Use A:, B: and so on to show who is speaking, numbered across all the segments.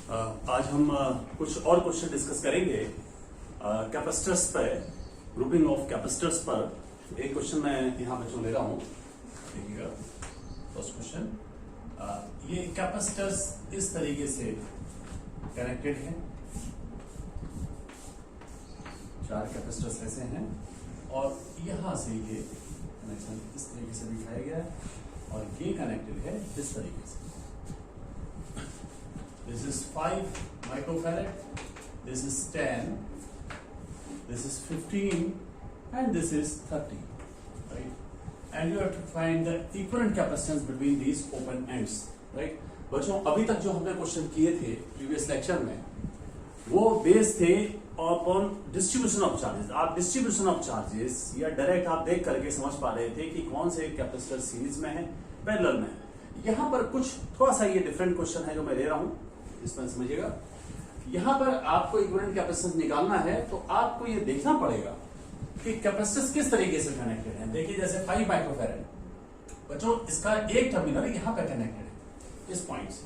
A: आज हम कुछ और क्वेश्चन डिस्कस करेंगे कैपेसिटर्स पर, ग्रुपिंग ऑफ कैपेसिटर्स पर। एक क्वेश्चन मैं यहाँ बच्चों ले रहा हूँ, देखिएगा। फर्स्ट क्वेश्चन, ये कैपेसिटर्स इस तरीके से कनेक्टेड है, चार कैपेसिटर्स ऐसे हैं और यहाँ से ये कनेक्शन इस तरीके से दिखाया गया है और ये कनेक्टेड है इस तरीके से। This is 5 microfarad, this is 10, this is 15 and this is 30, right? And you have to find the equivalent capacitance between these open ends, right? बच्चों अभी तक जो हमने क्वेश्चन किए थे प्रीवियस लेक्चर में वो बेस थे अपॉन डिस्ट्रीब्यूशन ऑफ चार्जेस। आप डिस्ट्रीब्यूशन ऑफ चार्जेस या डायरेक्ट आप देख करके समझ पा रहे थे कि कौन से कैपेसिटर सीरीज में है, पैरेलल में है। यहाँ पर कुछ थोड़ा सा ये डिफरेंट क्वेश्चन है जो मैं दे रहा हूँ, इसमें समझिएगा। यहां पर आपको इक्विवेलेंट कैपेसिटेंस निकालना है तो आपको ये देखना पड़ेगा कि कैपेसिटर्स किस तरीके से कनेक्टेड है। देखिए जैसे 5 माइक्रोफैरेड बच्चों, इसका एक टर्मिनल यहां पर कनेक्टेड है इस पॉइंट से,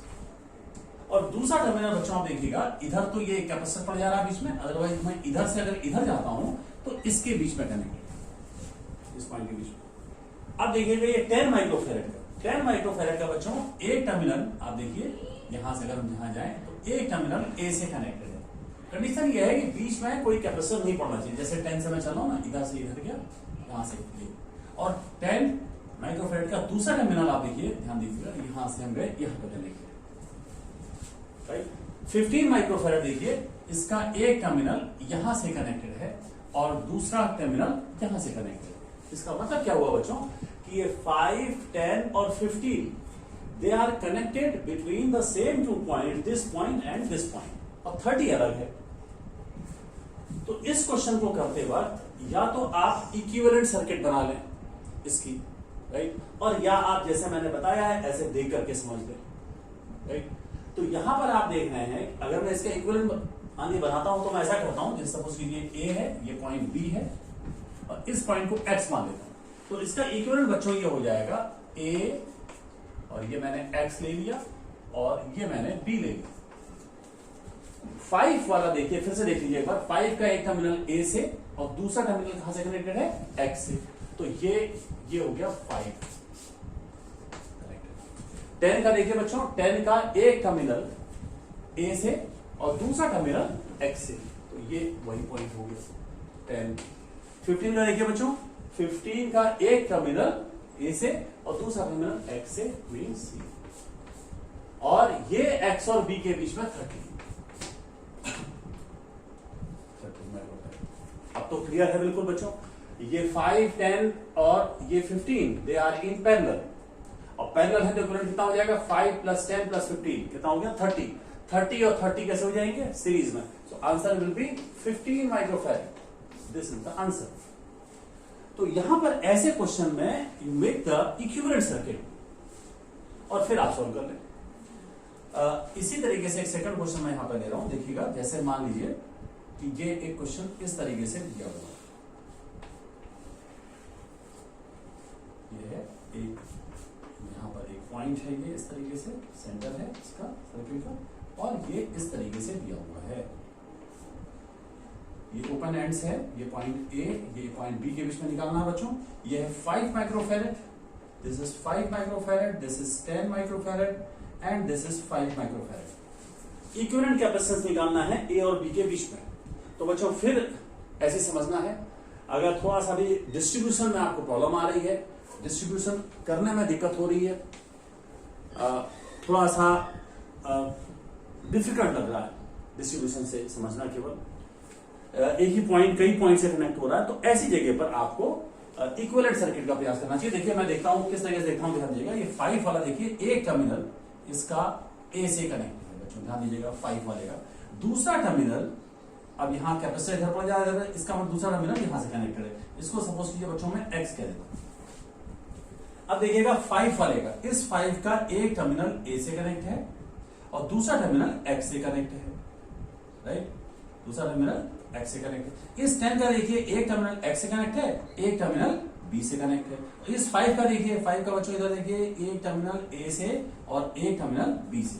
A: और दूसरा टर्मिनल बच्चों आप देखिएगा इधर तो ये कैपेसिटर पड़ जा रहा है बीच में, अदरवाइज मैं इधर से अगर इधर जाता हूं तो इसके बीच में कनेक्टेड, इस पॉइंट के बीच में। अब देखिएगा ये 10 माइक्रोफैरेड का बच्चों एक टर्मिनल आप देखिए, यहां से अगर हम यहां जाएं तो एक टर्मिनल ए से कनेक्टेड है। कंडीशन ये है कि बीच में कोई कैपेसिटर नहीं पड़ना चाहिए। जैसे 10 से मैं चला हूं ना, इधर से इधर गया, यहां से ये, और 10 माइक्रोफैरेड का दूसरा टर्मिनल आप देखिए, ध्यान दीजिएगा, यहां से हम गए यहां पर कनेक्टेड, राइट। 15 माइक्रोफैरेड देखिए, इसका एक टर्मिनल यहां से कनेक्टेड है और दूसरा टर्मिनल यहां से कनेक्टेड है। इसका मतलब क्या हुआ बच्चों कि ये 5, 10 और 15 they are connected between the same two points, this point and this point, और 30 अलग है। तो इस क्वेश्चन को करते वक्त या तो आप इक्विवेलेंट सर्किट बना लें इसकी, राइट, और या आप जैसे मैंने बताया है ऐसे देख करके समझ लें, राइट। तो यहां पर आप देख रहे हैं, अगर मैं इसका इक्विवेलेंट बनाता हूं तो मैं ऐसा करता हूं, जैसे सपोज कीजिए ए है, ये पॉइंट बी है और इस पॉइंट को एक्स मान लेता हूं, तो इसका इक्विवेलेंट बच्चों ये हो जाएगा ए, और ये मैंने x ले लिया और ये मैंने b ले लिया। 5 वाला देखिए, फिर से देख लीजिए एक बार, 5 का एक टर्मिनल a से और दूसरा टर्मिनल कहां से कनेक्टेड है, x से, तो ये हो गया 5 कनेक्टेड। 10 का देखिए बच्चों, 10 का एक टर्मिनल a से और दूसरा टर्मिनल x से, तो ये वही पॉइंट हो गया 10। 15 का देखिए बच्चों, 15 का एक टर्मिनल ए से और दूसरा टर्मिनल एक्स से, मीन सी, और ये एक्स और बी के बीच में 30। अब तो क्लियर है बिल्कुल बच्चों। ये 5, 10 और ये 15 दे आर इन पैरेलल, और पैरेलल है तो इक्विवेलेंट कितना हो जाएगा, 5 + 10 + 15 कितना हो गया, 30। 30 और 30 कैसे हो जाएंगे, सीरीज में, so answer will be 15 microfarad. This is the answer. तो यहां पर ऐसे क्वेश्चन में you make the equivalent circuit और फिर आप सॉल्व कर लें। इसी तरीके से एक सेकंड क्वेश्चन मैं यहां पर ले रहा हूं, देखिएगा। जैसे मान लीजिए कि ये एक क्वेश्चन इस तरीके से दिया हुआ है, ये है एक, यहां पर एक पॉइंट है, ये इस तरीके से सेंटर है इसका सर्किट का, और ये इस तरीके से दिया हुआ है। ये ओपन एंड्स है, ये पॉइंट ए, ये पॉइंट बी के बीच में निकालना है बच्चों। ये है 5 microfarad, this is 5 microfarad, this is 10 microfarad and this is 5 microfarad. Equivalent capacitance निकालना है ए और बी के बीच में। तो बच्चों फिर ऐसे समझना है, अगर थोड़ा सा भी डिस्ट्रीब्यूशन में आपको प्रॉब्लम आ रही है, डिस्ट्रीब्यूशन करने में दिक्कत हो रही है, थोड़ा सा डिफिकल्ट लग रहा है डिस्ट्रीब्यूशन से समझना, केवल एक ही पॉइंट कई पॉइंट से कनेक्ट हो रहा है, तो ऐसी जगह पर आपको इक्विवेलेंट सर्किट का प्रयास करना चाहिए। देखिए मैं देखता हूं किस तरीके से देखता हूं, ध्यान दीजिएगा। ये 5 वाला देखिए, एक टर्मिनल इसका ए से कनेक्ट है बच्चों, ध्यान दीजिएगा 5 वाले का। दूसरा टर्मिनल, अब यहां कैपेसिटर इधर पड़ जा रहा है, इसका मतलब दूसरा टर्मिनल यहां से कनेक्टेड है, इसको सपोज कीजिए बच्चों में एक्स कह देता हूं। अब देखिएगा 5 वाले का, इस 5 का एक टर्मिनल ए से कनेक्ट है और दूसरा टर्मिनल एक्स से कनेक्ट है, राइट, दूसरा टर्मिनल एक्स से कनेक्ट है। इस 10 का देखिए, एक टर्मिनल एक्स से कनेक्ट है, एक टर्मिनल बी से कनेक्ट है। इस 5 का देखिए, 5 का बच्चों इधर देखिए, एक टर्मिनल ए से और एक टर्मिनल बी से।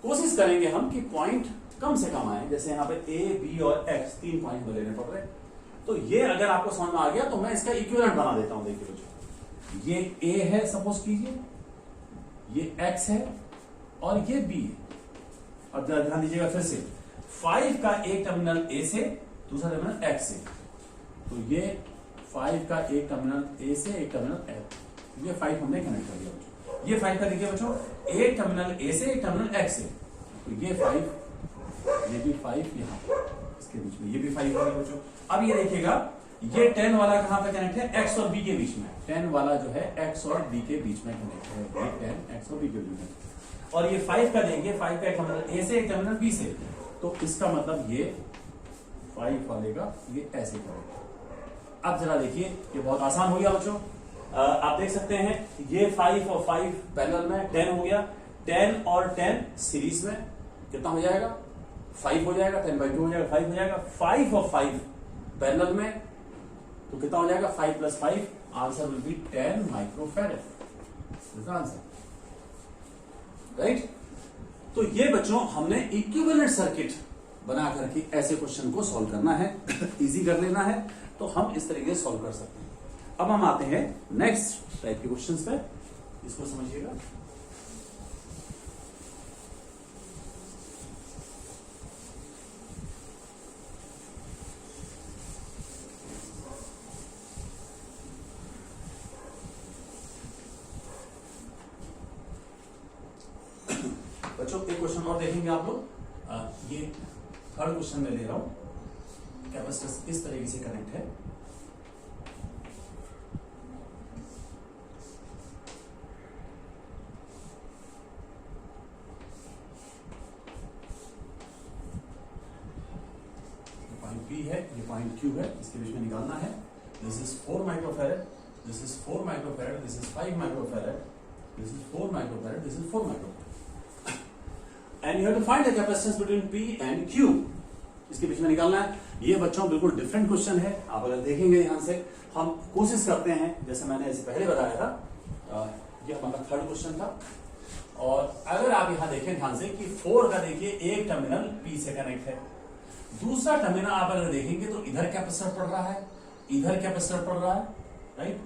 A: कोशिश करेंगे हम कि पॉइंट कम से कम आए, जैसे यहाँ पे ए बी और एक्स 3 पॉइंट लेने पड़ रहे। तो ये अगर आपको समझ में आ गया तो मैं इसका इक्विवेलेंट बना देता हूं। देखिए बच्चों, ये ए है सपोज कीजिए, ये एक्स है और ये बी है। अब ध्यान दीजिएगा फिर से, 5 का एक टर्मिनल ए से, दूसरा टर्मिनल एक्स से, तो ये 5 का एक टर्मिनल ए से, एक टर्मिनल एक्स, ये 5 हमने कनेक्ट कर दिया बच्चों। ये 5 का देखिए बच्चों, एक टर्मिनल ए से, एक टर्मिनल एक्स से, तो ये 5, ये भी 5 यहाँ इसके बीच में, ये भी 5 हो गया बच्चों। अब ये देखिएगा, ये 10 वाला कहां पे कनेक्ट है? एक्स और बी के बीच में। 10 वाला जो है एक्स और बी के बीच में कनेक्ट है, ये 10 एक्स और बी के बीच में। और ये 5 का देंगे, 5 का एक टर्मिनल ए से, एक टर्मिनल बी से, तो इसका मतलब ये 5 वाले का ये ऐसे करेगा। अब जरा देखिए, ये बहुत आसान हो गया बच्चों। आप देख सकते हैं, ये 5 और 5 पैरेलल में 10 हो गया, 10 और 10 सीरीज में कितना हो जाएगा? 5 हो जाएगा, 10/2 हो जाएगा, 5 हो जाएगा। 5 और 5 पैरेलल में तो कितना हो जाएगा? 5 + 5, answer will be 10 microfarad answer, right. तो ये बच्चों हमने इक्विवेलेंट सर्किट बना करके ऐसे क्वेश्चन को सॉल्व करना है, इजी कर लेना है, तो हम इस तरीके से सॉल्व कर सकते हैं। अब हम आते हैं नेक्स्ट टाइप के क्वेश्चंस पे, इसको समझिएगा। बच्चों एक क्वेश्चन और देखेंगे आप लोग। ये थर्ड क्वेश्चन में ले रहा हूं, कैपेसिटर इस तरीके से कनेक्ट है। पॉइंट P है, ये पॉइंट Q है, इसके बीच में निकालना है। This is 4 microfarad, this is 4 microfarad, this is 5 microfarad, this is 4 microfarad, this is 4 microfarad, and you have to find the capacitance between P and Q। इसके बीच में निकालना है। ये बच्चों बिल्कुल डिफरेंट क्वेश्चन है। आप अगर देखेंगे ध्यान से, हम कोशिश करते हैं, जैसे मैंने ऐसे पहले बताया था, ये हमारा थर्ड क्वेश्चन था। और अगर आप यहां देखें ध्यान से कि 4 का देखिए एक टर्मिनल P से कनेक्ट है, दूसरा टर्मिनल आप अगर देखेंगे तो इधर कैपेसिटर पड़ रहा है, इधर कैपेसिटर पड़ रहा है, राइट।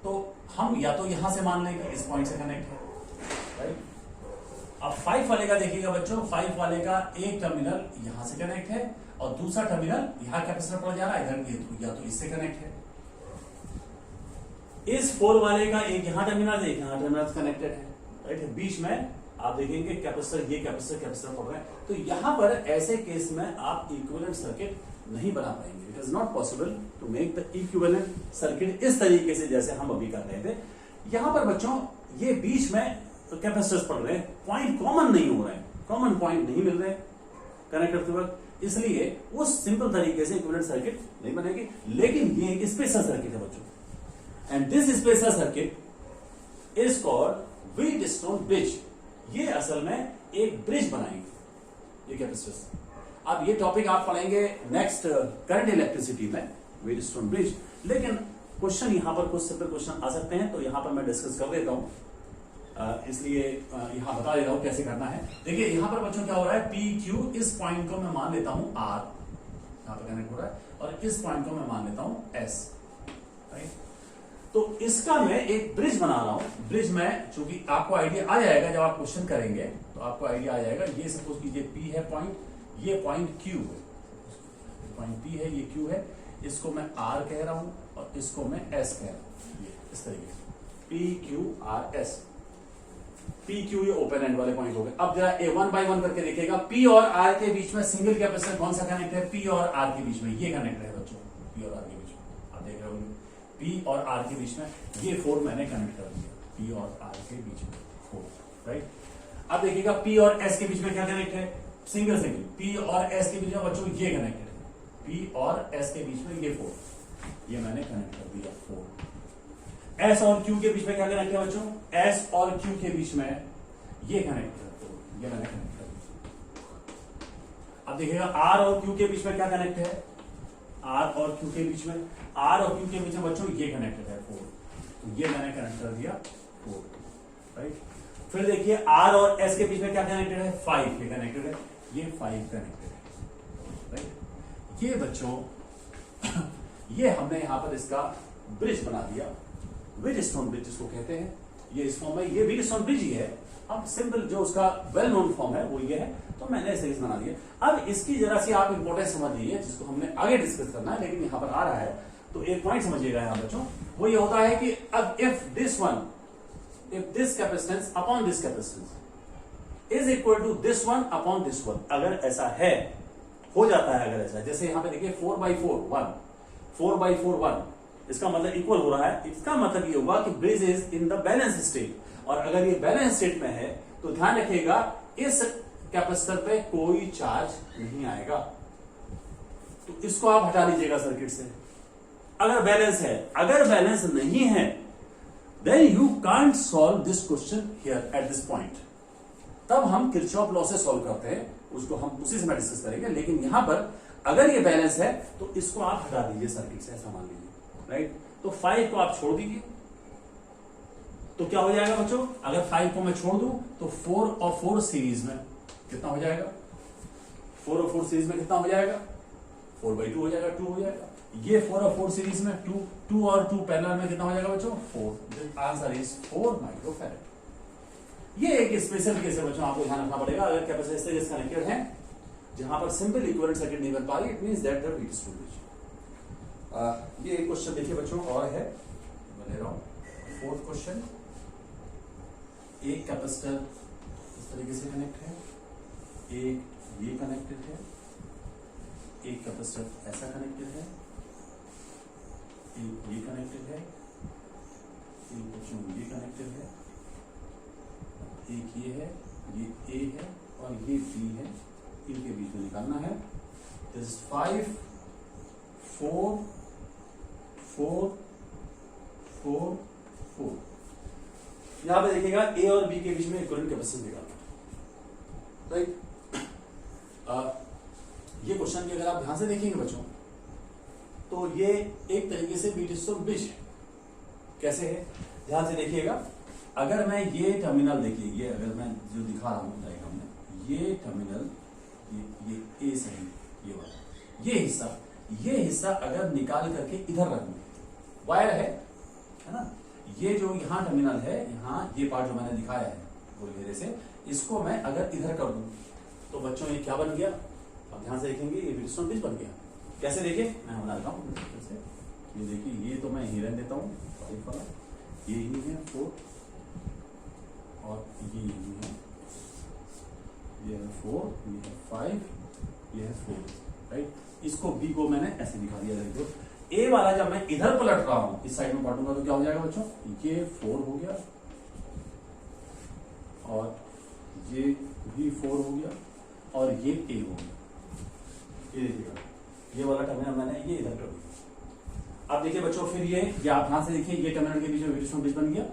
A: तो हम या तो यहां से मान लेंगे इस पॉइंट से कनेक्ट है, राइट। अब 5 वाले का देखिएगा बच्चों, 5 वाले का एक टर्मिनल यहां से कनेक्ट है और दूसरा टर्मिनल यहां कैपेसिटर पड़ जा रहा है, इधर या तो इससे कनेक्ट है। इस 4 वाले का एक यहां टर्मिनल, एक यहां टर्मिनल कनेक्टेड है, राइट। बीच में आप देखेंगे कैपेसिटर, ये कैपेसिटर पड़ रहे हैं। तो यहां पर ऐसे केस में आप इक्विवेलेंट सर्किट नहीं बना पाएंगे। It is not possible to make the equivalent circuit इस तरीके से जैसे हम अभी कर रहे थे। यहां पर बच्चों ये बीच में कैपेसिटर्स पड़ रहे हैं, पॉइंट कॉमन नहीं हो रहे हैं, कॉमन पॉइंट नहीं मिल रहे कनेक्ट करते वक्त, इसलिए उस सिंपल तरीके से इक्विवेलेंट सर्किट नहीं बनेगी। लेकिन ये एक स्पेशल सर्किट है बच्चों, and this special circuit is called Wheatstone bridge. ये असल में एक ब्रिज बनाएंगे ये कैपेसिटर्स। अब ये टॉपिक आप पढ़ेंगे नेक्स्ट करंट इलेक्ट्रिसिटी में, व्हीटस्टोन ब्रिज। लेकिन क्वेश्चन यहां पर कुछ सिंपल क्वेश्चन आ सकते हैं, तो यहां पर मैं डिस्कस कर देता हूं, इसलिए यहां बता दे रहा हूं कैसे करना है। देखिए यहां पर बच्चों क्या हो रहा है, पी क्यू, इस पॉइंट को मैं मान लेता हूं आर, यहां पर कनेक्ट हो रहा है, और इस पॉइंट को मैं मान लेता हूं एस, राइट। तो इसका मैं एक ब्रिज बना रहा हूं। ब्रिज में चूंकि आपको आइडिया आ जाएगा, जब आप क्वेश्चन करेंगे तो आपको आइडिया आ जाएगा। ये सपोज कीजिए पी है पॉइंट, ये पॉइंट क्यू है, पॉइंट पी है, ये क्यू है, इसको मैं आर कह रहा हूं और इसको मैं एस कह रहा हूं, ये इस तरीके से P Q R S. P Q ये ओपन एंड वाले पॉइंट हो गए। अब जरा ए 1 बाय 1 करके देखिएगा, पी और आर के बीच में सिंगल कैपेसिटर कौन सा कनेक्ट है? पी और आर के बीच में ये कनेक्ट है बच्चों, पी और आर के बीच में। आप देख रहे होंगे पी और आर के बीच में ये 4 मैंने कनेक्ट कर दिया, पी और आर के बीच में 4, राइट। अब देखिएगा पी और एस के बीच में क्या कनेक्ट है? Single single. पी और एस के बीच में बच्चों ये कनेक्टेड है, पी और एस के बीच में ये 4, ये मैंने कनेक्ट कर दिया 4। एस और क्यू के बीच में क्या कनेक्ट है बच्चों? एस और क्यू के बीच में ये कनेक्ट है, ये मैंने कनेक्ट कर दिया। अब देखिएगा आर और क्यू के बीच में क्या कनेक्ट है? आर और क्यू के बीच में, आर और क्यू के बीच में बच्चों ये कनेक्टेड है 4, तो ये मैंने कनेक्ट कर दिया 4, राइट। फिर देखिए R और S के बीच में क्या कनेक्टेड है, 5 ये कनेक्टेड है, ये 5 कनेक्टेड है, राइट। ये बच्चों ये हमने यहां पर इसका ब्रिज बना दिया, व्हीटस्टोन ब्रिज जिसको कहते हैं, ये इस फॉर्म में, ये व्हीटस्टोन ब्रिज ही है। अब सिंपल जो उसका वेल नोन फॉर्म है वो ये है, तो मैंने इसे बना दिया। अब इसकी जरा सी आप इंपॉर्टेंस समझ लीजिए, जिसको हमने आगे डिस्कस करना है, लेकिन यहां पर आ रहा है तो एक पॉइंट समझिएगा यहां बच्चों, वो ये होता है कि अब if this capacitance upon this capacitance is equal to this one upon this one, अगर ऐसा है, हो जाता है, अगर ऐसा है, जैसे यहां पे देखिए 4/4 1, इसका मतलब इक्वल हो रहा है, इसका मतलब ये हुआ कि bridge is in the balance state. और अगर ये बैलेंस स्टेट में है तो ध्यान रखिएगा इस कैपेसिटर पे कोई चार्ज नहीं आएगा, तो इसको आप हटा लीजिएगा सर्किट से। अगर बैलेंस है, अगर बैलेंस नहीं है, then you can't solve this question here at this point. तब हम किरचॉफ लॉ से सॉल्व करते हैं, उसको हम उसी समय डिस्कस करेंगे। लेकिन यहां पर अगर ये बैलेंस है तो इसको आप हटा दीजिए सर्किट से, ऐसा मान लीजिए, राइट। तो 5 को आप छोड़ दीजिए, तो क्या हो जाएगा बच्चों, अगर 5 को मैं छोड़ दूं तो 4 और 4 सीरीज में कितना हो जाएगा, 4 और 4 सीरीज में कितना हो जाएगा, 4/2 हो जाएगा, 2 हो जाएगा। ये 4 और 4 सीरीज में 2 और 2 पैरेलल में कितना हो जाएगा बच्चों, 4। Answer is 4 microfarad. ये एक स्पेशल केस है बच्चों, आपको ध्यान रखना पड़ेगा। अगर कैपेसिटर कनेक्टेड है जहां पर सिंपल इक्विवेलेंट सर्किट नहीं बन पा रही, it means that the Wheatstone bridge. ये एक क्वेश्चन देखिए बच्चों और है, मैं ले रहा हूं 4th क्वेश्चन। एक कैपेसिटर इस तरीके से कनेक्ट है, एक ये कनेक्टेड है, एक कैपेसिटर ऐसा कनेक्टेड है, एक ये कनेक्टेड है, एक बच्चों ये कनेक्टेड है, एक ये है, ये A है और ये B है, इनके बीच में निकालना है। दिस 5 4 4 4 4। यहां पे देखिएगा A और B के बीच में इक्विवेलेंट कैपेसिटेंस निकालना, राइट। ये क्वेश्चन की अगर आप ध्यान से देखेंगे बच्चों, तो ये एक तरीके से व्हीटस्टोन ब्रिज है। कैसे है, ध्यान से देखिएगा। अगर मैं ये टर्मिनल देखिए, ये अगर मैं जो दिखा रहा हूं डायग्राम में, ये टर्मिनल, ये A से है, ये वाला, ये हिस्सा अगर निकाल करके इधर रख दूं, वायर है ना, ये जो यहां टर्मिनल है, यहां ये पार्ट जो मैंने दिखाया है वो घेरे से, इसको मैं अगर इधर कर दूं तो बच्चों ये क्या बन गया, अब ध्यान से देखेंगे, ये व्हीटस्टोन ब्रिज बन गया। कैसे देखिए, मैं बना देता हूं, ये देखिए, ये तो मैं ही रहने देता हूं, ये ही है 4 और ये ही है, ये है 4, ये है 5, ये है 4, राइट। इसको B को मैंने ऐसे दिखा दिया, देखो A वाला जब मैं इधर पलट रहा हूं, इस साइड में बांटूंगा तो क्या हो जाएगा बच्चों, ये 4 हो गया और ये भी 4 हो गया और ये A हो गया। ये देखिएगा, ये वाला टर्मिनल मैंने ये इधर कर दिया। अब देखिए बच्चों, फिर ये आप ध्यान से देखिए, ये टर्मिनल के बीच में व्हीटस्टोन ब्रिज बन गया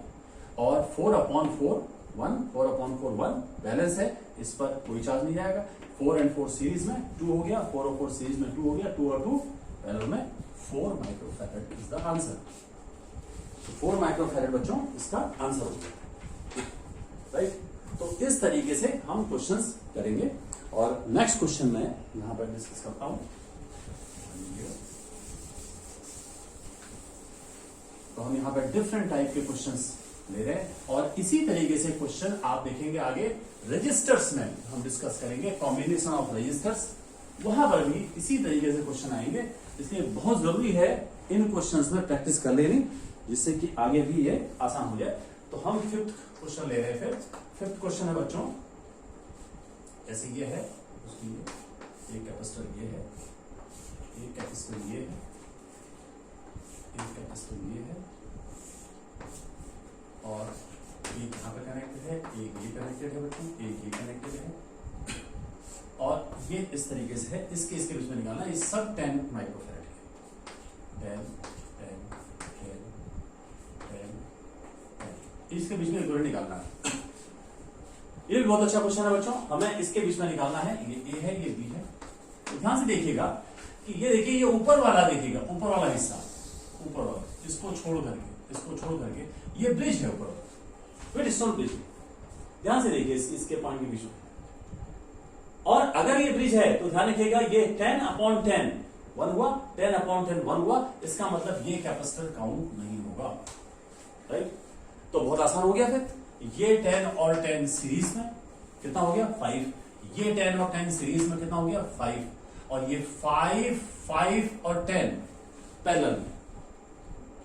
A: और 4/4 1, 4/4 1 बैलेंस है, इस पर कोई चार्ज नहीं जाएगा। 4 और 4 सीरीज में 2 हो गया, 4 और 4 सीरीज में 2 हो गया, 2 और 2 पैरेलल में 4 microfarad is the answer. 4 microfarad बच्चों इसका आंसर होगा, राइट। तो इस तरीके से हम क्वेश्चंस करेंगे और नेक्स्ट क्वेश्चन में यहां पर डिस्कस करता हूं। तो हम यहां पर डिफरेंट टाइप के क्वेश्चंस ले रहे हैं और इसी तरीके से क्वेश्चन आप देखेंगे आगे रजिस्टर्स में हम डिस्कस करेंगे, कॉम्बिनेशन ऑफ रजिस्टर्स, वहां पर भी इसी तरीके से क्वेश्चन आएंगे। इसलिए बहुत जरूरी है इन क्वेश्चंस में प्रैक्टिस कर लेनी, जिससे कि आगे भी ये आसान हो जाए। तो हम 5th क्वेश्चन ले रहे हैं। फिर 5th क्वेश्चन है बच्चों, जैसे ये है, उसकी एक कैपेसिटर ये है, एक कैपेसिटर ये है, एक कैपेसिटर ये है और एक यहाँ पे कनेक्टेड है, एक ये कनेक्टेड है बच्चों, एक ये कनेक्टेड है और ये इस तरीके से है। इसके बीच में निकालना, ये सब 10 माइक्रोफैरेड है, 10 इसके बीच में इक्विवेलेंट निकालना है। ये भी बहुत अच्छा क्वेश्चन है बच्चों, हमें इसके बीच में निकालना है। ये A है, ये B है। तो ध्यान से देखिएगा कि ये देखिए, ये ऊपर वाला देखिएगा, ऊपर वाला हिस्सा, ऊपर वाला, इसको छोड़ करके ये ब्रिज है ऊपर, व्हीटस्टोन ब्रिज।
B: ध्यान से देखिए इसके पॉइंट के बीच में। और अगर ये ब्रिज है तो ध्यान रखिएगा ये 10/10 1 हुआ, 10/10 1 हुआ, इसका मतलब ये कैपेसिटर काउंट नहीं होगा, राइट। तो बहुत आसान हो गया फिर। ये 10 और 10 सीरीज में कितना हो गया 5, ये 10 और 10 सीरीज में कितना हो गया 5, और ये 5 5 और 10 पैरेलल में,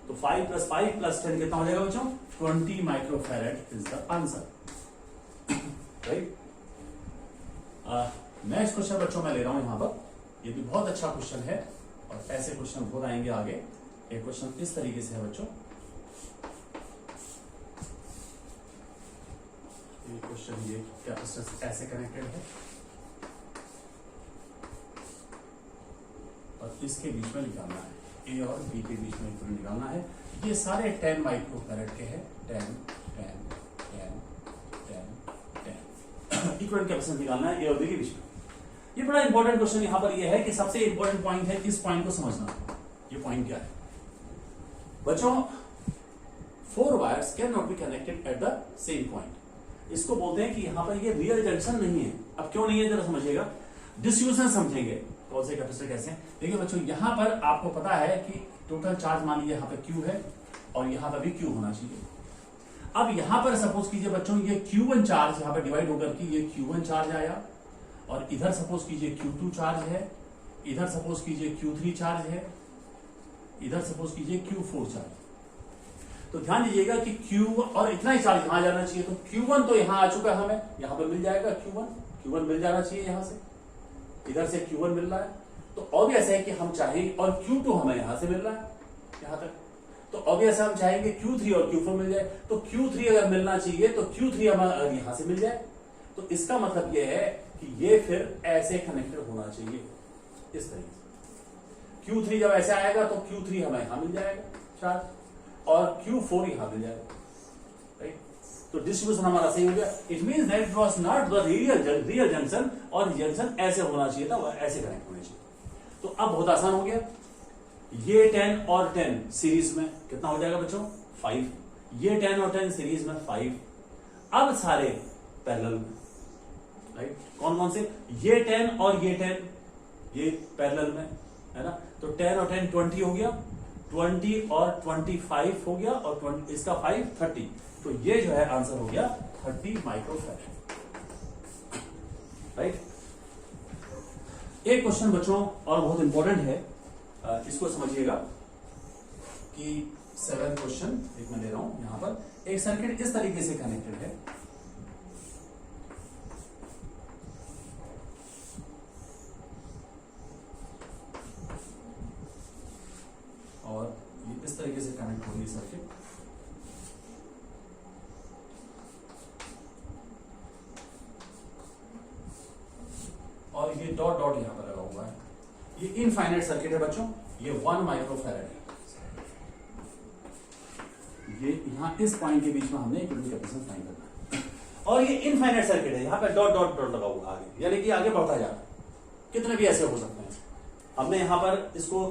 B: तो 5 + 5 + 10 कितना हो जाएगा बच्चों 20 microfarad is the answer, right. Next question बच्चों मैं ले रहा हूं यहां पर, ये भी बहुत अच्छा क्वेश्चन है और ऐसे क्वेश्चन बहुत आएंगे आगे। एक क्वेश्चन इस तरीके से है बच्चों, ये क्वेश्चन ये कैपेसिटर ऐसे कनेक्टेड है और इसके बीच में निकालना है, ए और बी के बीच में इक्विवेलेंट निकालना है। ये सारे 10 माइक्रोफैरेड के हैं, 10 10 10 10 10 इक्विवेलेंट कैपेसिटेंस निकालना है ए और बी के बीच में। ये बड़ा इंपॉर्टेंट क्वेश्चन यहां पर ये है कि सबसे इंपॉर्टेंट पॉइंट है, इस पॉइंट को समझना। ये पॉइंट क्या है बच्चों, 4 wires can not be connected at the same point. इसको बोलते हैं कि यहां पर ये रियल जंक्शन नहीं है। अब क्यों नहीं है जरा समझिएगा, डिस्ट्रीब्यूशन समझेंगे कौन से कैपेसिटर कैसे हैं। देखिए बच्चों यहां पर आपको पता है कि टोटल चार्ज मान लीजिए यहां पर Q है और यहां पर भी Q होना चाहिए। अब यहां पर सपोज कीजिए बच्चों ये Q1 चार्ज यहां पर डिवाइड होकर के ये Q1 चार्ज आया, और इधर सपोज कीजिए Q2 चार्ज है, इधर सपोज कीजिए Q3 चार्ज है, इधर सपोज कीजिए Q4 चार्ज। तो ध्यान दीजिएगा कि Q और इतना ही चार्ज यहां जाना चाहिए, तो Q1 तो यहां आ चुका है, हमें यहां पर मिल जाएगा Q1 मिल जाना चाहिए, यहां से इधर से Q1 मिल रहा है। तो ऑब्वियस है कि हम चाहेंगे, और Q2 हमें यहां से मिल रहा है यहां तक, तो ऑब्वियस हम चाहेंगे Q3 और Q4 मिल जाए। तो Q3 अगर मिलना चाहिए तो Q3 हमें यहां से मिल जाए, तो इसका मतलब यह है कि ये फिर ऐसे कनेक्टेड होना चाहिए इस तरीके से। Q3 जब ऐसे आएगा तो Q3 हमें यहां मिल जाएगा चार्ज, और Q4 यहां मिल जाएगा, राइट। तो डिस्ट्रीब्यूशन हमारा सही हो गया। It means that it was not the real junction, और जंक्शन ऐसे होना चाहिए था, वह ऐसे कनेक्ट होने चाहिए। तो अब बहुत आसान हो गया, ये 10 और 10 सीरीज में कितना हो जाएगा बच्चों 5, ये 10 और 10 सीरीज में 5। अब सारे पैरेलल में, राइट। कौन कौन से, ये 10 और ये 10 ये पैरेलल में है ना, तो 10 और 10 20 हो गया, 20 और 25 हो गया, और 20 इसका 5 30। तो ये जो है आंसर हो गया 30 माइक्रोफैरेड, राइट। एक क्वेश्चन बच्चों और बहुत इंपॉर्टेंट है, इसको समझिएगा कि 7 क्वेश्चन एक मैं ले रहा हूं यहां पर। एक सर्किट इस तरीके से कनेक्टेड है, और ये इस तरीके से कनेक्ट हो रही है सर्किट, और ये डॉट डॉट यहां पर लगा हुआ है। ये इनफाइनाइट सर्किट है बच्चों, ये 1 माइक्रोफैरेड है। ये यहां इस पॉइंट के बीच में हमने इक्विवेलेंट कैपेसिटेंस फाइंड करना है, और ये इनफाइनाइट सर्किट है, यहां पर डॉट डॉट डॉट लगा हुआ आगे, यानी कि आगे बढ़ता जा रहा है। कितने भी ऐसे हो सकते हैं। हमने यहां पर इसको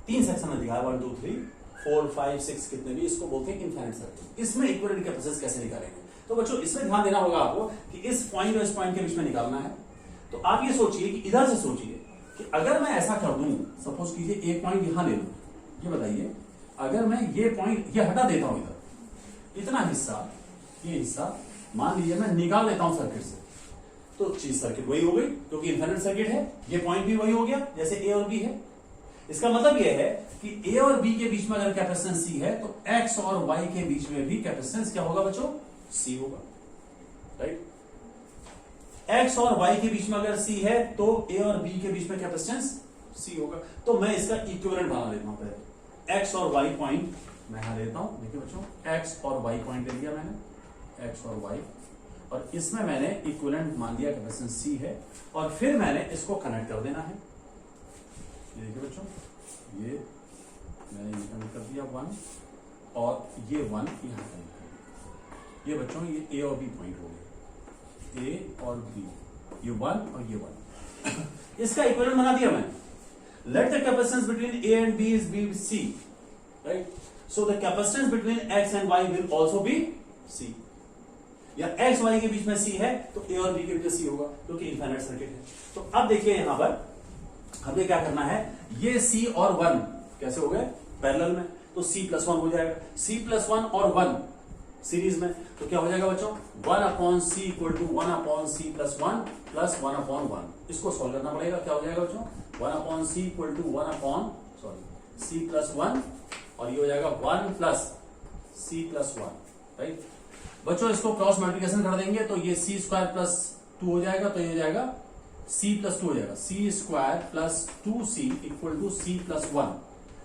B: 3 सेक्शन में दिखाया, 1 2 3 4 5 6 कितने भी, इसको बोलते हैं इनफाइनाइट सर्किट। इसमें इक्विवेलेंट कैपेसिटेंस कैसे निकालेंगे, तो बच्चों इसमें ध्यान देना होगा आपको कि इस पॉइंट और इस पॉइंट के बीच में निकालना है। तो आप ये सोचिए कि इधर से सोचिए कि अगर मैं ऐसा कर दूं, सपोज कीजिए एक पॉइंट यहां ले लूं, ये बताइए अगर मैं ये पॉइंट ये हटा देता हूं, इधर इतना हिस्सा, ये हिस्सा मान लीजिए मैं निकाल लेता हूं सर्किट से, तो चीज सर्किट वही हो गई, क्योंकि इनफाइनाइट सर्किट है। ये पॉइंट भी वही हो गया जैसे ए और बी है। इसका मतलब यह है कि ए और बी के बीच में अगर कैपेसिटेंस सी है, तो एक्स और वाई के बीच में भी कैपेसिटेंस क्या होगा बच्चों, सी होगा, राइट। एक्स और वाई के बीच में अगर सी है तो ए और बी के बीच में कैपेसिटेंस सी होगा। तो मैं इसका इक्विवेलेंट बना लेता हूं पहले, एक्स और वाई पॉइंट मैं यहां लेता हूं। देखिए बच्चों, एक्स और वाई पॉइंट ले लिया मैंने, एक्स और वाई, और इसमें मैंने इक्विवेलेंट मान लिया कैपेसिटेंस सी है, और फिर मैंने इसको कनेक्ट कर देना है। ये देखिए बच्चों, ये मैंने कनेक्ट कर दिया 1, और ये 1 यहां कनेक्ट कर दिया। ये बच्चों ये ए और बी पॉइंट हो गए, ए और बी, ये 1 और ये 1 इसका इक्विवेलेंट बना दिया मैंने। Let the capacitance between A and B is B C, right. So the capacitance between x and y will also be C. या एक्स वाई के बीच में सी है तो ए और बी के बीच में सी होगा, क्योंकि इनफाइनाइट सर्किट है। तो अब देखिए यहां पर हमें क्या करना है, ये सी और 1 कैसे हो गए पैरेलल में, तो सी प्लस 1 हो जाएगा, सी प्लस 1 और 1 सीरीज में, तो क्या हो जाएगा बच्चों 1 upon C equal to 1 upon C plus 1 plus 1 upon 1। इसको सॉल्व करना पड़ेगा, क्या हो जाएगा बच्चों 1 upon C equal to 1 upon C plus 1 और ये हो जाएगा 1 प्लस सी प्लस 1, राइट। बच्चों इसको क्रॉस मल्टीप्लिकेशन कर देंगे तो ये सी स्क्वायर प्लस 2 हो जाएगा, तो ये हो जाएगा सी प्लस 2 हो जाएगा, c square plus 2c equal to c plus 1,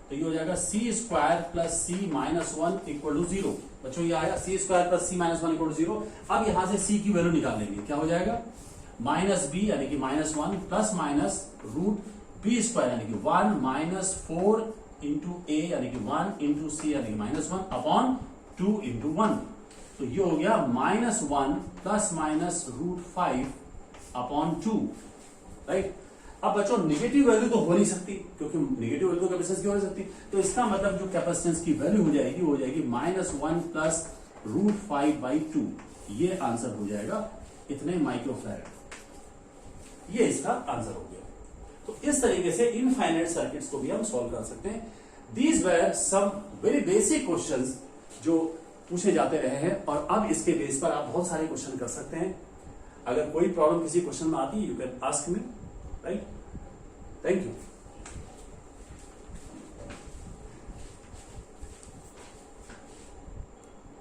B: तो ये हो जाएगा c square plus c minus 1 equal to 0। बच्चों ये आया c square plus c minus 1 equal to 0। अब यहां से सी की वैल्यू निकाल लेंगे, क्या हो जाएगा माइनस बी यानी कि माइनस 1 प्लस माइनस रूट बी स्क्वायर यानी कि 1 माइनस 4 इंटू ए यानी कि 1 इंटू सी यानी कि माइनस 1 अपॉन 2 इंटू 1, तो ये हो गया माइनस 1 प्लस माइनस रूट 5 अपॉन 2, राइट। अब बच्चों नेगेटिव वैल्यू तो हो नहीं सकती, क्योंकि नेगेटिव वैल्यू तो कैपेसिटेंस की हो नहीं सकती, तो इसका मतलब जो कैपेसिटेंस की वैल्यू हो जाएगी माइनस 1 प्लस रूट 5 बाई 2, ये आंसर हो जाएगा इतने माइक्रोफैराड। ये इसका आंसर हो गया। तो इस तरीके से इनफाइनाइट सर्किट्स को भी हम सॉल्व कर सकते हैं। These were some very basic questions जो पूछे जाते रहे हैं, और अब इसके बेस पर आप बहुत सारे क्वेश्चन कर सकते हैं। अगर कोई प्रॉब्लम किसी क्वेश्चन में आती है, you can ask me, right. Thank you.